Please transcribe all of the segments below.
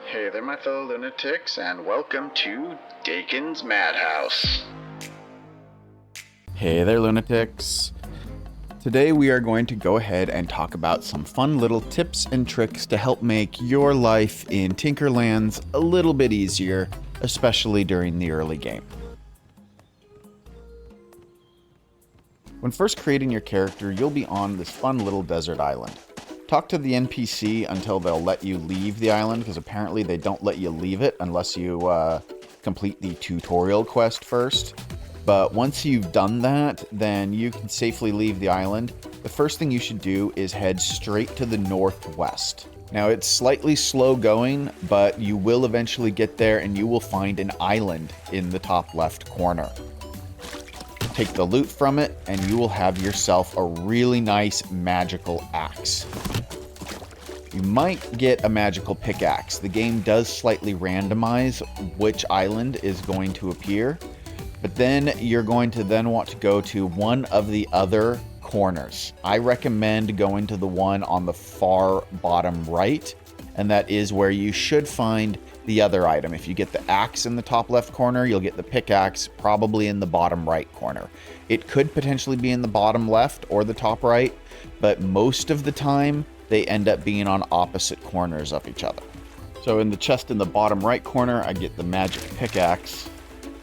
Hey there, my fellow lunatics, and welcome to Dakon's Madhouse. Hey there, lunatics. Today we are going to go ahead and talk about some fun little tips and tricks to help make your life in TinkerLands a little bit easier, especially during the early game. When first creating your character, you'll be on this fun little desert island. Talk to the NPC until they'll let you leave the island, because apparently they don't let you leave it unless you complete the tutorial quest first. But once you've done that, then you can safely leave the island. The first thing you should do is head straight to the northwest. Now, it's slightly slow going, but you will eventually get there and you will find an island in the top left corner. Take the loot from it, and you will have yourself a really nice magical axe. You might get a magical pickaxe. The game does slightly randomize which island is going to appear, but then you're going to want to go to one of the other corners. I recommend going to the one on the far bottom right, and that is where you should find the other item. If you get the axe in the top left corner, you'll get the pickaxe probably in the bottom right corner. It could potentially be in the bottom left or the top right, but most of the time they end up being on opposite corners of each other. So in the chest in the bottom right corner, I get the magic pickaxe,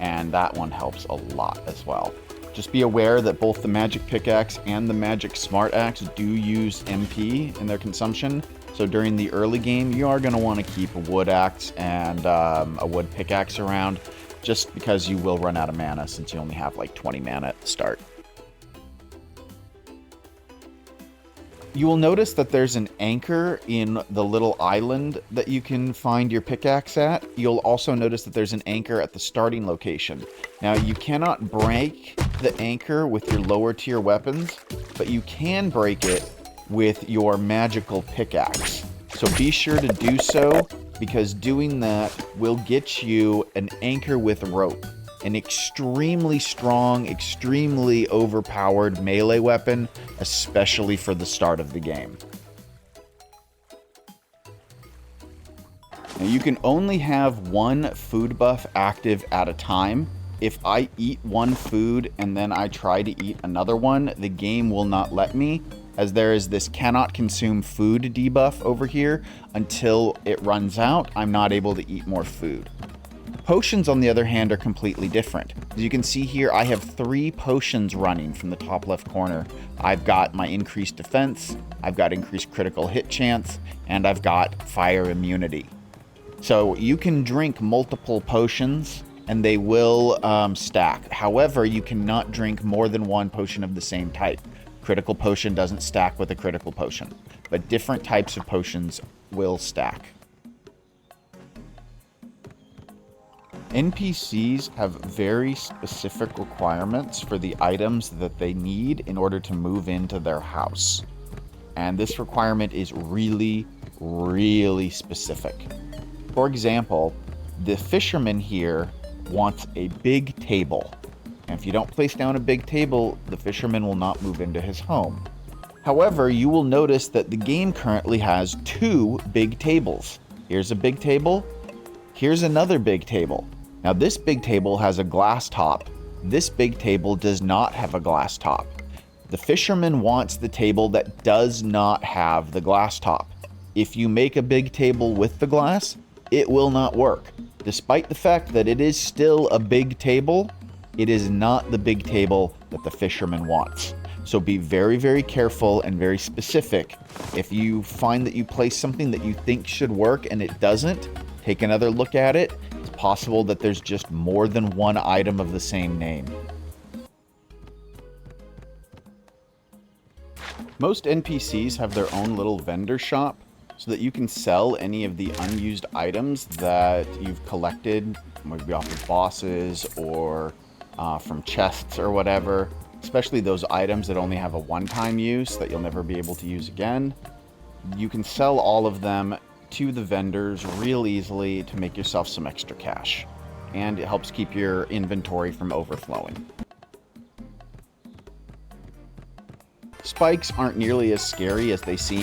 and that one helps a lot as well. Just be aware that both the magic pickaxe and the magic smart axe do use MP in their consumption. So during the early game, you are going to want to keep a wood axe and a wood pickaxe around, just because you will run out of mana since you only have like 20 mana at the start. You will notice that there's an anchor in the little island that you can find your pickaxe at. You'll also notice that there's an anchor at the starting location. Now, you cannot break the anchor with your lower tier weapons, but you can break it with your magical pickaxe. So be sure to do so, because doing that will get you an anchor with rope, an extremely strong, extremely overpowered melee weapon, especially for the start of the game. Now, you can only have one food buff active at a time. If I eat one food and then I try to eat another one, the game will not let me, as there is this cannot consume food debuff over here. Until it runs out, I'm not able to eat more food. Potions, on the other hand, are completely different. As you can see here, I have 3 potions running from the top left corner. I've got my increased defense, I've got increased critical hit chance, and I've got fire immunity. So you can drink multiple potions and they will stack. However, you cannot drink more than one potion of the same type. Critical potion doesn't stack with a critical potion, but different types of potions will stack. NPCs have very specific requirements for the items that they need in order to move into their house. And this requirement is really, really specific. For example, the fisherman here wants a big table. And if you don't place down a big table, the fisherman will not move into his home. However, you will notice that the game currently has 2 big tables. Here's a big table. Here's another big table. Now, this big table has a glass top. This big table does not have a glass top. The fisherman wants the table that does not have the glass top. If you make a big table with the glass, it will not work. Despite the fact that it is still a big table, it is not the big table that the fisherman wants. So be very, very careful and very specific. If you find that you place something that you think should work and it doesn't, take another look at it. It's possible that there's just more than one item of the same name. Most NPCs have their own little vendor shop so that you can sell any of the unused items that you've collected, maybe off of bosses or from chests or whatever, especially those items that only have a one-time use that you'll never be able to use again. You can sell all of them to the vendors real easily to make yourself some extra cash, and it helps keep your inventory from overflowing. Spikes aren't nearly as scary as they seem.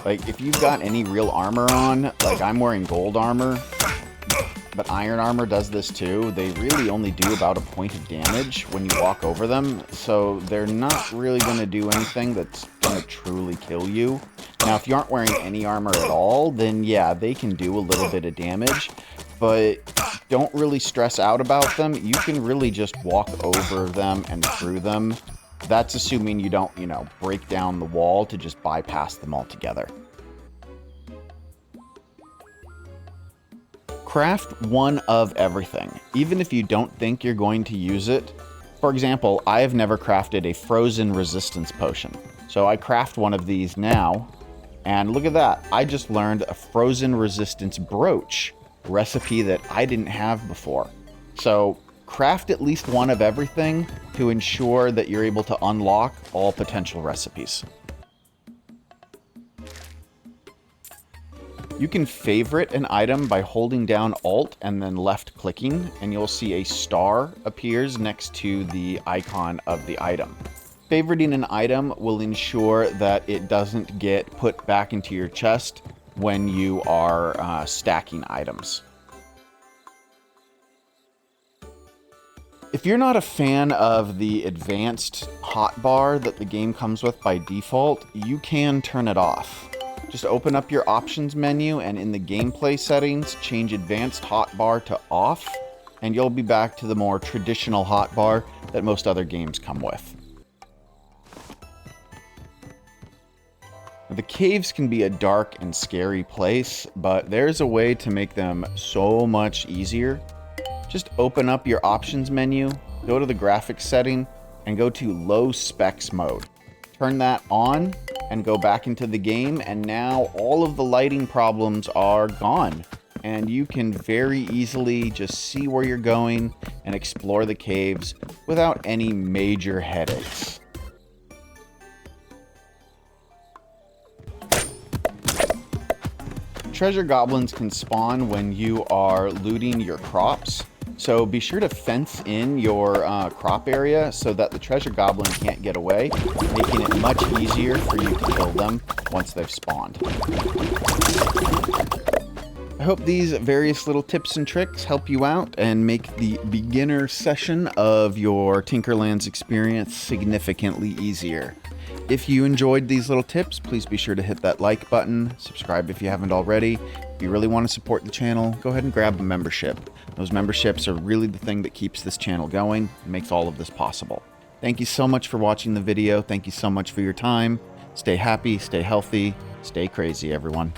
Like, if you've got any real armor on, like I'm wearing gold armor, but iron armor does this too, they really only do about a point of damage when you walk over them, so they're not really going to do anything that's going to truly kill you. Now, if you aren't wearing any armor at all, then yeah, they can do a little bit of damage, but don't really stress out about them. You can really just walk over them and through them. That's assuming you don't, break down the wall to just bypass them altogether. Craft one of everything, even if you don't think you're going to use it. For example, I have never crafted a frozen resistance potion. So I craft one of these now, and look at that. I just learned a frozen resistance brooch recipe that I didn't have before. So craft at least one of everything to ensure that you're able to unlock all potential recipes. You can favorite an item by holding down Alt and then left clicking, and you'll see a star appears next to the icon of the item. Favoriting an item will ensure that it doesn't get put back into your chest when you are stacking items. If you're not a fan of the advanced hotbar that the game comes with by default, you can turn it off. Just open up your options menu and in the gameplay settings, change advanced hotbar to off, and you'll be back to the more traditional hotbar that most other games come with. The caves can be a dark and scary place, but there's a way to make them so much easier. Just open up your options menu, go to the graphics setting, and go to low specs mode. Turn that on and go back into the game, and now all of the lighting problems are gone. And you can very easily just see where you're going and explore the caves without any major headaches. Treasure goblins can spawn when you are looting your crops, so be sure to fence in your crop area so that the treasure goblin can't get away, making it much easier for you to kill them once they've spawned. I hope these various little tips and tricks help you out and make the beginner session of your TinkerLands experience significantly easier. If you enjoyed these little tips, please be sure to hit that like button, subscribe if you haven't already. If you really want to support the channel, go ahead and grab a membership. Those memberships are really the thing that keeps this channel going and makes all of this possible. Thank you so much for watching the video. Thank you so much for your time. Stay happy, stay healthy, stay crazy, everyone.